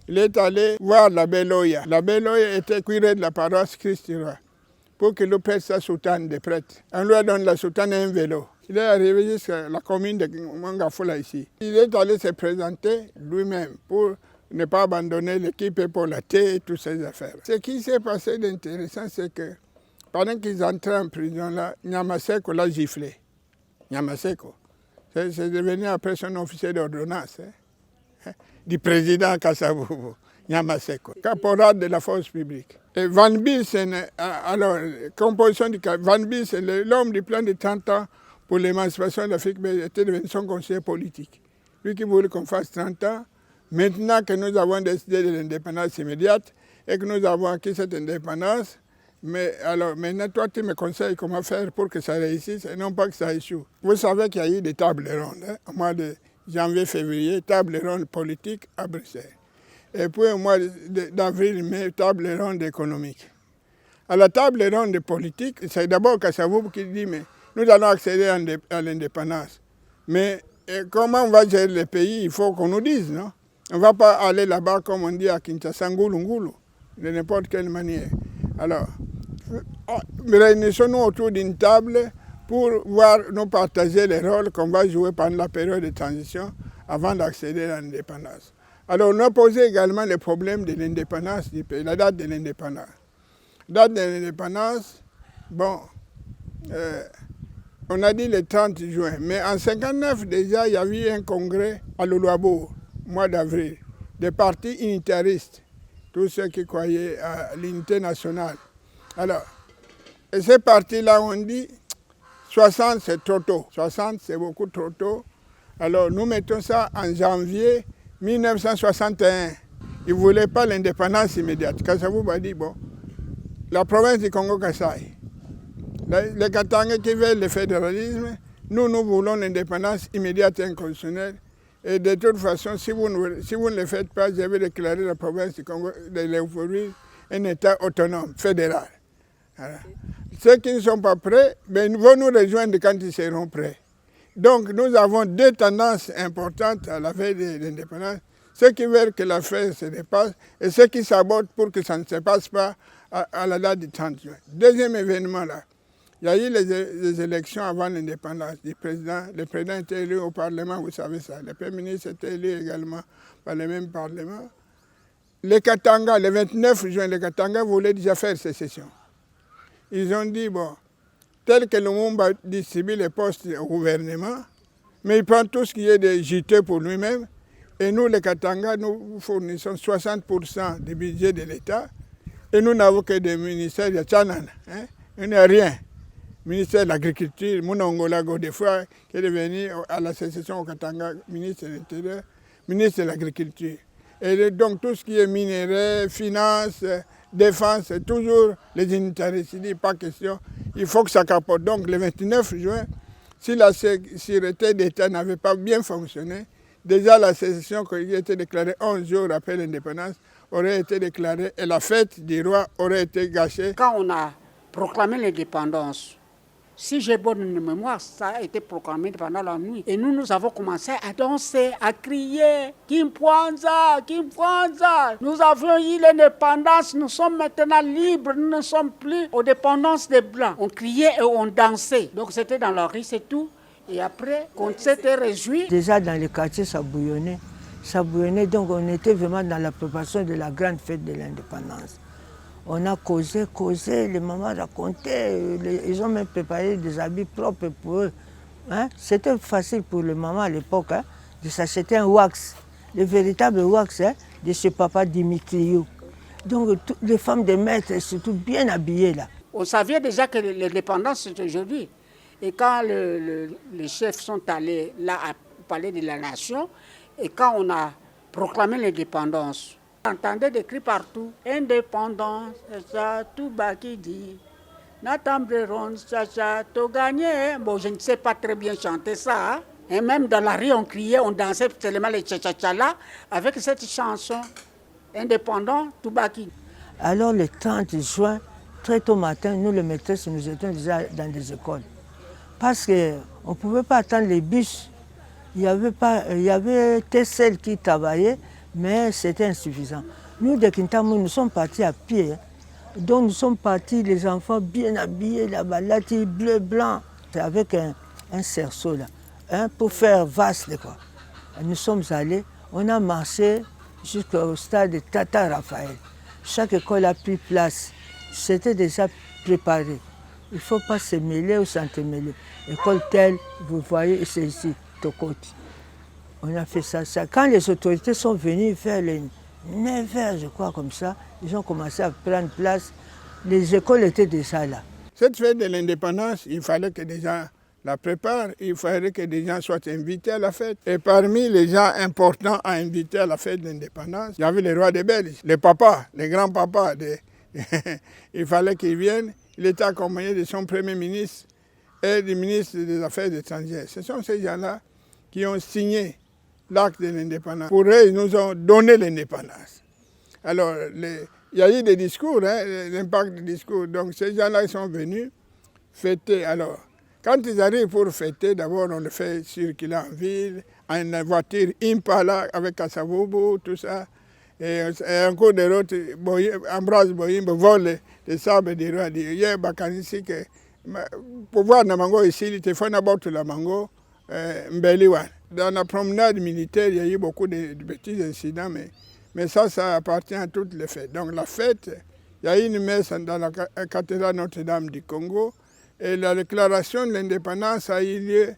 Speaker 4: Il est allé voir la Beloya. La Beloya était curé de la paroisse Christ-Roi pour qu'il lui prête sa soutane de prêtre. On lui a donné la soutane et un vélo. Il est arrivé jusqu'à la commune de Mangafoula ici. Il est allé se présenter lui-même pour ne pas abandonner l'équipe pour la thé et toutes ces affaires. Ce qui s'est passé d'intéressant, c'est que pendant qu'ils entraient en prison, là, Nyamaseko l'a giflé. Nyamaseko. C'est devenu après son officier d'ordonnance. Du président Kassavubu, Nyamaseko, caporal de la force publique. Et Van Bilsen, alors, composition du Van Bilsen, l'homme du plan de 30 ans pour l'émancipation de l'Afrique, était devenu son conseiller politique. Lui qui voulait qu'on fasse 30 ans, maintenant que nous avons décidé de l'indépendance immédiate et que nous avons acquis cette indépendance, mais alors maintenant toi tu me conseilles comment faire pour que ça réussisse et non pas que ça échoue. Vous savez qu'il y a eu des tables rondes au mois de janvier-février, table ronde politique à Bruxelles. Et puis au mois d'avril-mai, table ronde économique. À la table ronde politique, c'est d'abord Kassavou qui dit mais nous allons accéder à l'indépendance. Mais comment on va gérer le pays, il faut qu'on nous dise, non? On ne va pas aller là-bas, comme on dit à Kinshasa, ngoulou, de n'importe quelle manière. Alors, réunissons-nous autour d'une table pour voir nous partager les rôles qu'on va jouer pendant la période de transition avant d'accéder à l'indépendance. Alors, on a posé également le problème de l'indépendance du pays, la date de l'indépendance. Date de l'indépendance, bon, on a dit le 30 juin, mais en 1959 déjà, il y avait eu un congrès à Luluabo, mois d'avril, des partis unitaristes, tous ceux qui croyaient à l'unité nationale. Alors, et ces partis-là ont dit 60 c'est trop tôt, 60 c'est beaucoup trop tôt. Alors nous mettons ça en janvier 1961. Ils ne voulaient pas l'indépendance immédiate. Kassavou a dit, bon, la province du Congo-Kassai, les Katanga qui veulent le fédéralisme, nous voulons l'indépendance immédiate et inconditionnelle. Et de toute façon, si vous ne le faites pas, je vais déclarer la province du Congo de l'Euphorie un État autonome, fédéral. Voilà. Ceux qui ne sont pas prêts, ben, vont nous rejoindre quand ils seront prêts. Donc nous avons deux tendances importantes à la veille de l'indépendance. Ceux qui veulent que l'affaire se dépasse et ceux qui sabotent pour que ça ne se passe pas à la date du 30 juin. Deuxième événement là, il y a eu les élections avant l'indépendance du président. Le président était élu au Parlement, vous savez ça. Le Premier ministre était élu également par le même Parlement. Les Katanga, le 29 juin, les Katanga voulaient déjà faire sécession. Ils ont dit, bon, tel que Lumumba distribue les postes au gouvernement, mais il prend tout ce qui est de JT pour lui-même, et nous, les Katanga, nous fournissons 60% du budget de l'État, et nous n'avons que des ministères de Tchanan, hein? Il n'y a rien. Ministère de l'Agriculture, Mounongola Godefroy, qui est devenu à la sécession au Katanga, ministre de l'Intérieur, ministre de l'Agriculture. Et donc tout ce qui est minerai, finance, défense, c'est toujours les unitaristes. Il dit pas question, il faut que ça capote. Donc le 29 juin, si la sécurité d'État n'avait pas bien fonctionné, déjà la sécession qui a été déclarée 11 jours après l'indépendance aurait été déclarée et la fête du roi aurait été gâchée.
Speaker 3: Quand on a proclamé l'indépendance, si j'ai bonne mémoire, ça a été proclamé pendant la nuit. Et nous avons commencé à danser, à crier « Kimpwanza, Kimpwanza ». Nous avions eu l'indépendance, nous sommes maintenant libres, nous ne sommes plus aux dépendances des Blancs. On criait et on dansait. Donc c'était dans la rue, c'est tout. Et après, on s'était réjoui.
Speaker 1: Déjà dans les quartiers, ça bouillonnait. Ça bouillonnait, donc on était vraiment dans la préparation de la grande fête de l'indépendance. On a causé, les mamans racontaient, ils ont même préparé des habits propres pour eux. Hein? C'était facile pour les mamans à l'époque hein, de s'acheter un wax, le véritable wax hein, de ce papa Dimitriou. Donc les femmes de maître, surtout bien habillées là.
Speaker 3: On savait déjà que l'indépendance c'est aujourd'hui. Et quand les chefs sont allés là à parler de la nation, et quand on a proclamé l'indépendance, on entendait des cris partout. Indépendance, ça, tout bas qui dit. Natambreron, ça, tout gagné. Bon, je ne sais pas très bien chanter ça. Hein. Et même dans la rue, on criait, on dansait seulement les tcha-tcha-tcha-là avec cette chanson. Indépendant, tout bas qui dit.
Speaker 1: Alors le 30 juin, très tôt matin, nous les maîtresses, nous étions déjà dans des écoles. Parce qu'on ne pouvait pas attendre les bus. Il y avait TCL qui travaillait, mais c'était insuffisant. Nous, de Kintamou, nous sommes partis à pied. Hein. Donc nous sommes partis, les enfants bien habillés, la balati bleu, blanc, avec un cerceau là, hein, pour faire vaste. Quoi. Nous sommes allés, on a marché jusqu'au stade de Tata Raphaël. Chaque école a pris place. C'était déjà préparé. Il ne faut pas se mêler ou s'entremêler. École telle, vous voyez, c'est ici, Tokoti. On a fait ça. Quand les autorités sont venues vers les 9h, je crois, comme ça, ils ont commencé à prendre place. Les écoles étaient déjà là.
Speaker 4: Cette fête de l'indépendance, il fallait que des gens la préparent, il fallait que des gens soient invités à la fête. Et parmi les gens importants à inviter à la fête de l'indépendance, il y avait les rois des Belges, les papas, les grands-papas. Il fallait qu'ils viennent. Il était accompagné de son premier ministre et du ministre des Affaires étrangères. Ce sont ces gens-là qui ont signé l'acte de l'indépendance. Pour eux, ils nous ont donné l'indépendance. Alors, il y a eu des discours, hein, l'impact des discours. Donc, ces gens-là, ils sont venus fêter. Alors, quand ils arrivent pour fêter, d'abord, on le fait circuler en ville, en une voiture Impala avec Kasavubu, tout ça. Et un coup de route, Ambroise Boyimbe vole les sables du roi. Il y a ici que pour voir le mango ici, il faut d'abord la mango, Mbeliwan. Dans la promenade militaire, il y a eu beaucoup de petits incidents, mais ça appartient à toutes les fêtes. Donc la fête, il y a eu une messe dans la cathédrale Notre-Dame du Congo, et la déclaration de l'indépendance a eu lieu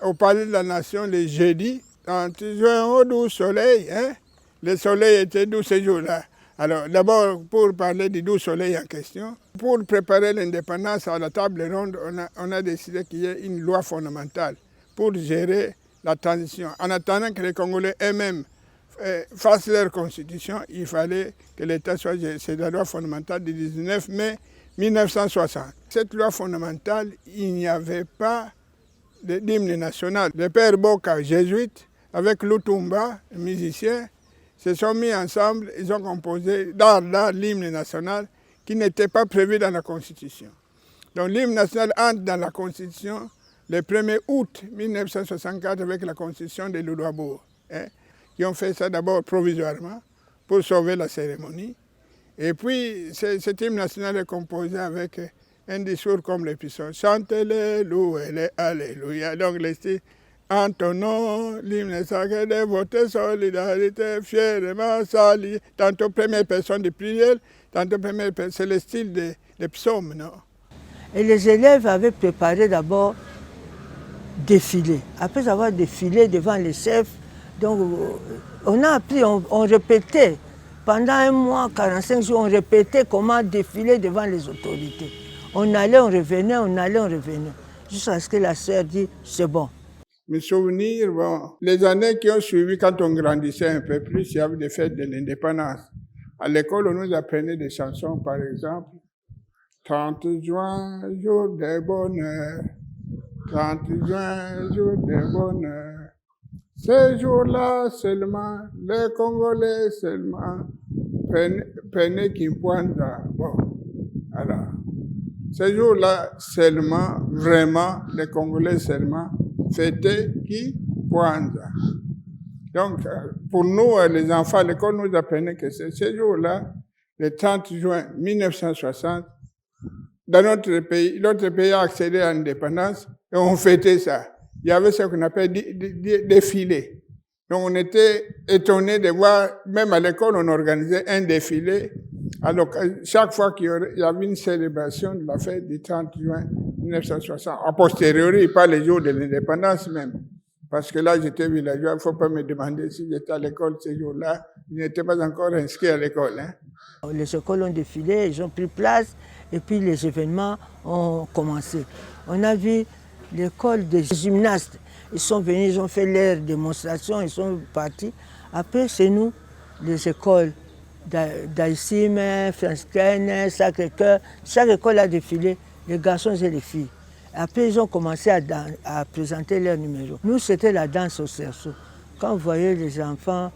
Speaker 4: au Palais de la Nation le jeudi, quand il jouait un doux soleil. Hein? Le soleil était doux ce jour-là. Alors d'abord, pour parler du doux soleil en question, pour préparer l'indépendance à la table ronde, on a décidé qu'il y ait une loi fondamentale pour gérer la transition. En attendant que les Congolais eux-mêmes fassent leur constitution, il fallait que l'État soit géré. C'est la loi fondamentale du 19 mai 1960. Cette loi fondamentale, il n'y avait pas d'hymne national. Le père Boka, jésuite, avec Lutumba, musicien, se sont mis ensemble, ils ont composé l'hymne national qui n'était pas prévu dans la Constitution. Donc l'hymne national entre dans la Constitution le 1er août 1964 avec la Constitution de Louloabourg. Hein, qui ont fait ça d'abord provisoirement pour sauver la cérémonie. Et puis cet hymne national est composé avec un discours comme les puissants. Chantez-les, louez-les, alléluia. Donc les styles. En ton nom, l'hymne sacré de votre solidarité, fièrement sali. Tantôt première personne de prière, tantôt première personne, c'est le style des psaumes, non?
Speaker 1: Et les élèves avaient préparé d'abord défiler. Après avoir défilé devant les chefs, donc on a appris, on répétait. Pendant un mois, 45 jours, on répétait comment défiler devant les autorités. On allait, on revenait, on allait, on revenait. Jusqu'à ce que la sœur dit, c'est bon.
Speaker 4: Mes souvenirs, bon, les années qui ont suivi, quand on grandissait un peu plus, il y avait des fêtes de l'indépendance. À l'école, on nous apprenait des chansons, par exemple. 30 juin, jour de bonheur. 30 juin, jour de bonheur. Ce jour-là seulement, les Congolais seulement, prenaient Kimpouanda. Bon, alors, ce jour-là seulement, vraiment, les Congolais seulement, fêtaient Kimpouanda. Donc, pour nous, les enfants, l'école nous apprenait que ce jour-là, le 30 juin 1960, dans notre pays a accédé à l'indépendance et on fêtait ça. Il y avait ce qu'on appelle défilé. Donc on était étonnés de voir, même à l'école, on organisait un défilé. Alors chaque fois qu'il y avait une célébration de la fête du 30 juin 1960, a posteriori, pas les jours de l'indépendance même. Parce que là, j'étais villageois, il ne faut pas me demander si j'étais à l'école ce jour-là. Je n'étais pas encore inscrit à l'école. Hein.
Speaker 1: Les écoles ont défilé, ils ont pris place, et puis les événements ont commencé. On a vu l'école des gymnastes. Ils sont venus, ils ont fait leur démonstration, ils sont partis. Après, c'est nous, les écoles d'Aïssim, Fransken, Sacré-Cœur. Chaque école a défilé, les garçons et les filles. Après, ils ont commencé à présenter leurs numéros. Nous, c'était la danse au cerceau. Quand vous voyez les enfants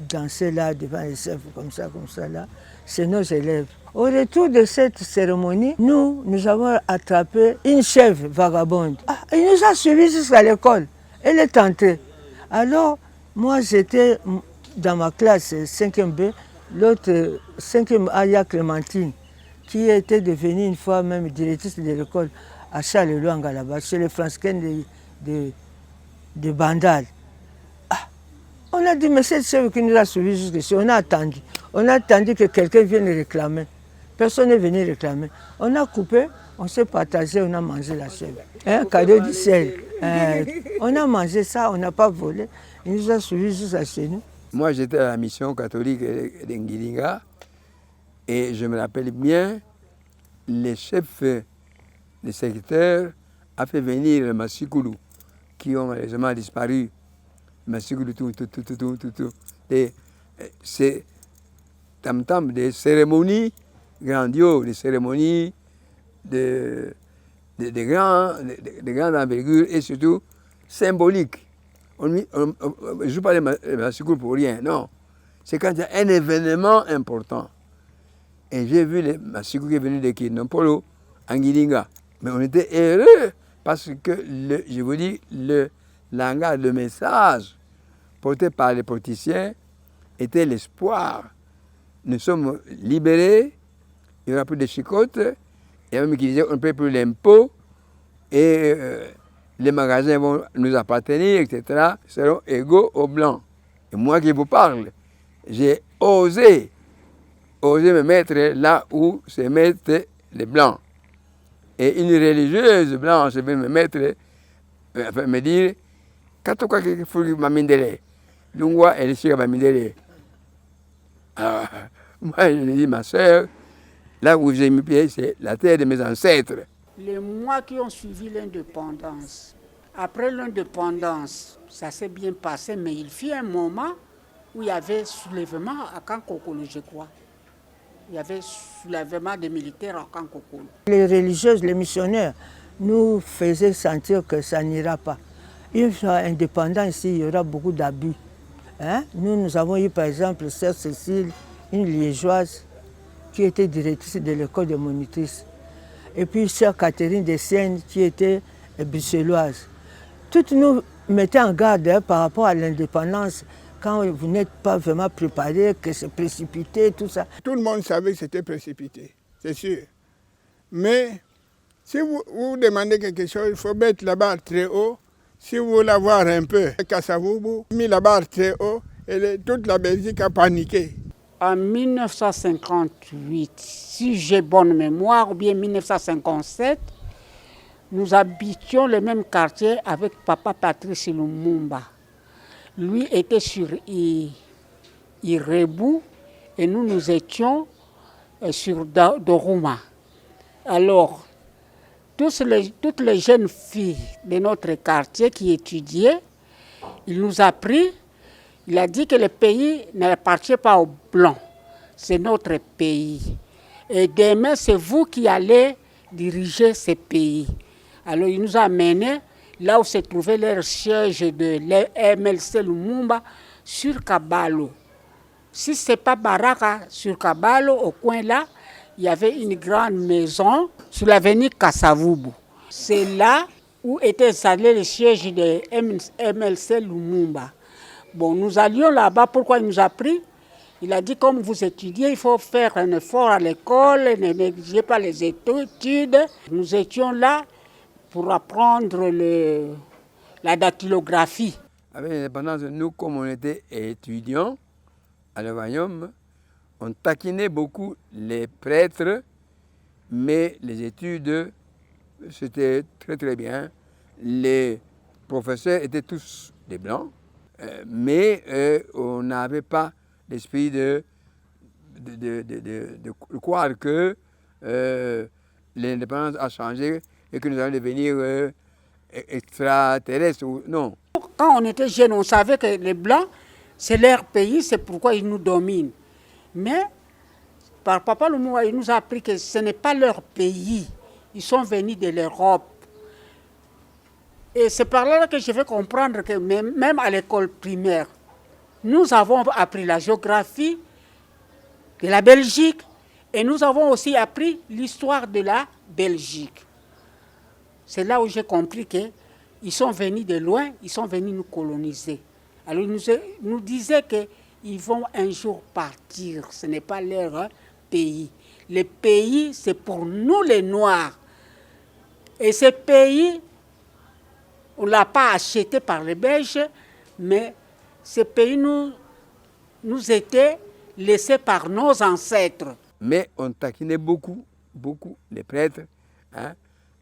Speaker 1: danser là, devant les chefs, comme ça, là, c'est nos élèves. Au retour de cette cérémonie, nous avons attrapé une chèvre vagabonde. Elle nous a suivis jusqu'à l'école. Elle est entrée. Alors, moi, j'étais dans ma classe 5e B, l'autre 5e A, il y a Clémentine, qui était devenue une fois même directrice de l'école à Charles-Luanga, là-bas, chez les Fransken de Bandal. On a dit, mais cette chèvre qui nous a suivis jusqu'ici, on a attendu que quelqu'un vienne réclamer. Personne n'est venu réclamer. On a coupé, on s'est partagé, on a mangé la chèvre. Un cadeau du ciel. On a mangé ça, on n'a pas volé. Il nous a suivis jusqu'à chez nous.
Speaker 2: Moi, j'étais à la mission catholique d'Ngilinga et je me rappelle bien, les chefs, les secrétaires a fait venir les Massikoulou qui ont récemment disparu. Massikoulou, tout. C'est tam-tam des cérémonies grandioses, des cérémonies de grande envergure et surtout symboliques. je ne joue pas les Massigou pour rien, non. C'est quand il y a un événement important. Et j'ai vu les Massigou qui est venu de Kinompolo, Angilinga. Mais on était heureux parce que, je vous dis, le langage, le message porté par les politiciens était l'espoir. Nous sommes libérés, il n'y aura plus de chicotes, il y a même qui disaient qu'on ne paie plus l'impôt et les magasins vont nous appartenir, etc., seront égaux aux Blancs. Et moi qui vous parle, j'ai osé me mettre là où se mettent les Blancs. Et une religieuse blanche veut me mettre, me dire, quand tu crois qu'il faut que Mamindele, Lungwa et les Sira Mamindele. Alors, moi je lui dis, ma soeur, là où j'ai mis pied, c'est la terre de mes ancêtres.
Speaker 3: Les mois qui ont suivi l'indépendance, après l'indépendance, ça s'est bien passé, mais il fut un moment où il y avait soulèvement à Kankokolo, je crois. Il y avait soulèvement des militaires à Kankokolo.
Speaker 1: Les religieuses, les missionnaires, nous faisaient sentir que ça n'ira pas. Une fois indépendant ici, il y aura beaucoup d'abus. Hein? Nous avons eu par exemple Sœur Cécile, une liégeoise, qui était directrice de l'école de monitrices. Et puis Sœur Catherine de Sienne, qui était bruxelloise. Toutes nous mettaient en garde par rapport à l'indépendance. Quand vous n'êtes pas vraiment préparé, que c'est précipité, tout ça.
Speaker 4: Tout le monde savait que c'était précipité, c'est sûr. Mais si vous demandez quelque chose, il faut mettre la barre très haut. Si vous voulez avoir un peu, Kasavubu a mis la barre très haut et toute la Belgique a paniqué.
Speaker 3: En 1958, si j'ai bonne mémoire, ou bien 1957, nous habitions le même quartier avec papa Patrice Lumumba. Lui était sur Irebu et nous étions sur Doruma. Alors, toutes les jeunes filles de notre quartier qui étudiaient, il nous a pris, il a dit que le pays n'appartient pas aux Blancs, c'est notre pays. Et demain, c'est vous qui allez diriger ce pays. Alors, il nous a menés là où se trouvait leur siège de l'MLC Lumumba, sur Kabalo. Si ce n'est pas Baraka, sur Kabalo, au coin là, il y avait une grande maison sur l'avenue Kasavubu. C'est là où était installé le siège de MLC Lumumba. Bon, nous allions là-bas, pourquoi il nous a pris? Il a dit, comme vous étudiez, il faut faire un effort à l'école, ne négligez pas les études. Nous étions là pour apprendre la dactylographie.
Speaker 2: Avec l'indépendance, nous, comme on était étudiants à le royaume, on taquinait beaucoup les prêtres, mais les études, c'était très très bien. Les professeurs étaient tous des Blancs, mais on n'avait pas l'esprit de croire que l'indépendance a changé et que nous allons devenir extraterrestres. Non.
Speaker 3: Quand on était jeunes, on savait que les Blancs, c'est leur pays, c'est pourquoi ils nous dominent. Mais par Papa Lumumba, il nous a appris que ce n'est pas leur pays. Ils sont venus de l'Europe. Et c'est par là que je vais comprendre que même à l'école primaire, nous avons appris la géographie de la Belgique et nous avons aussi appris l'histoire de la Belgique. C'est là où j'ai compris qu'ils sont venus de loin, ils sont venus nous coloniser. Alors ils nous disaient qu'ils vont un jour partir, ce n'est pas leur pays. Le pays, c'est pour nous les Noirs. Et ce pays, on ne l'a pas acheté par les Belges, mais ce pays nous était laissé par nos ancêtres.
Speaker 2: Mais on taquinait beaucoup les prêtres. Hein.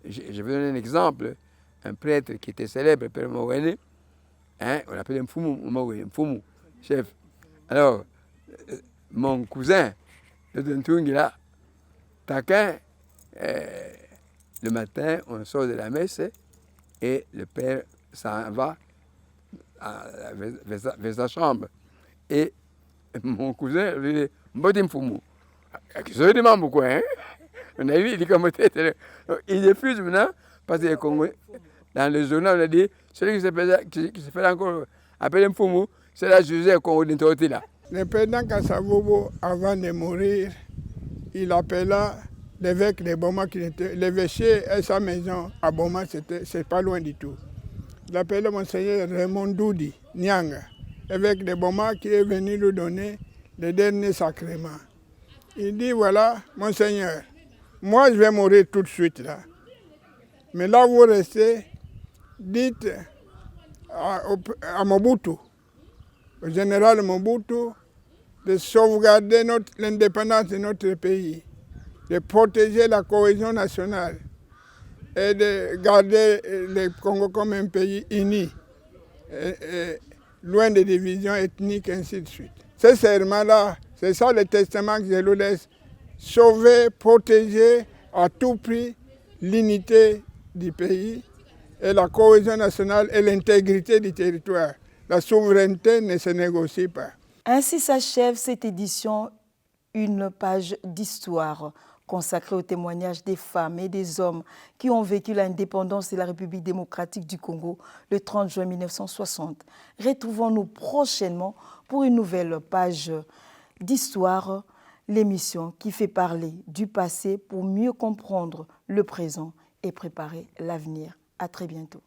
Speaker 2: Je vais donner un exemple. Un prêtre qui était célèbre, Père Morene, hein, on l'appelait Mfumu, chef. Alors, mon cousin, le Dentungi là, taquin, le matin, on sort de la messe et le père s'en va vers sa chambre. Et mon cousin lui dit, Mbodi Mfumu, qui se demande pourquoi, hein? On a vu, il dit comme tête. Il refuse maintenant, parce que les Congolais, Dans le journal, on a dit, celui qui se fait encore appeler Mfumu, c'est la José qu'on a là.
Speaker 4: Le président Kasavubu, avant de mourir, il appela l'évêque de Boma, l'évêché et sa maison à Boma, c'est pas loin du tout. Il appelait Monseigneur Raymond Doudi, Nyanga, évêque de Boma, qui est venu lui donner le dernier sacrement. Il dit, voilà, Monseigneur, moi je vais mourir tout de suite là. Mais là où vous restez, dites à Mobutu, au général Mobutu, de sauvegarder l'indépendance de notre pays, de protéger la cohésion nationale et de garder le Congo comme un pays uni, et loin des divisions ethniques, ainsi de suite. Ces serments-là, c'est ça le testament que je lui laisse, sauver, protéger à tout prix l'unité du pays et la cohésion nationale et l'intégrité du territoire. La souveraineté ne se négocie pas.
Speaker 5: Ainsi s'achève cette édition, une page d'histoire consacrée au témoignage des femmes et des hommes qui ont vécu l'indépendance de la République démocratique du Congo le 30 juin 1960. Retrouvons-nous prochainement pour une nouvelle page d'histoire, l'émission qui fait parler du passé pour mieux comprendre le présent et préparer l'avenir. À très bientôt.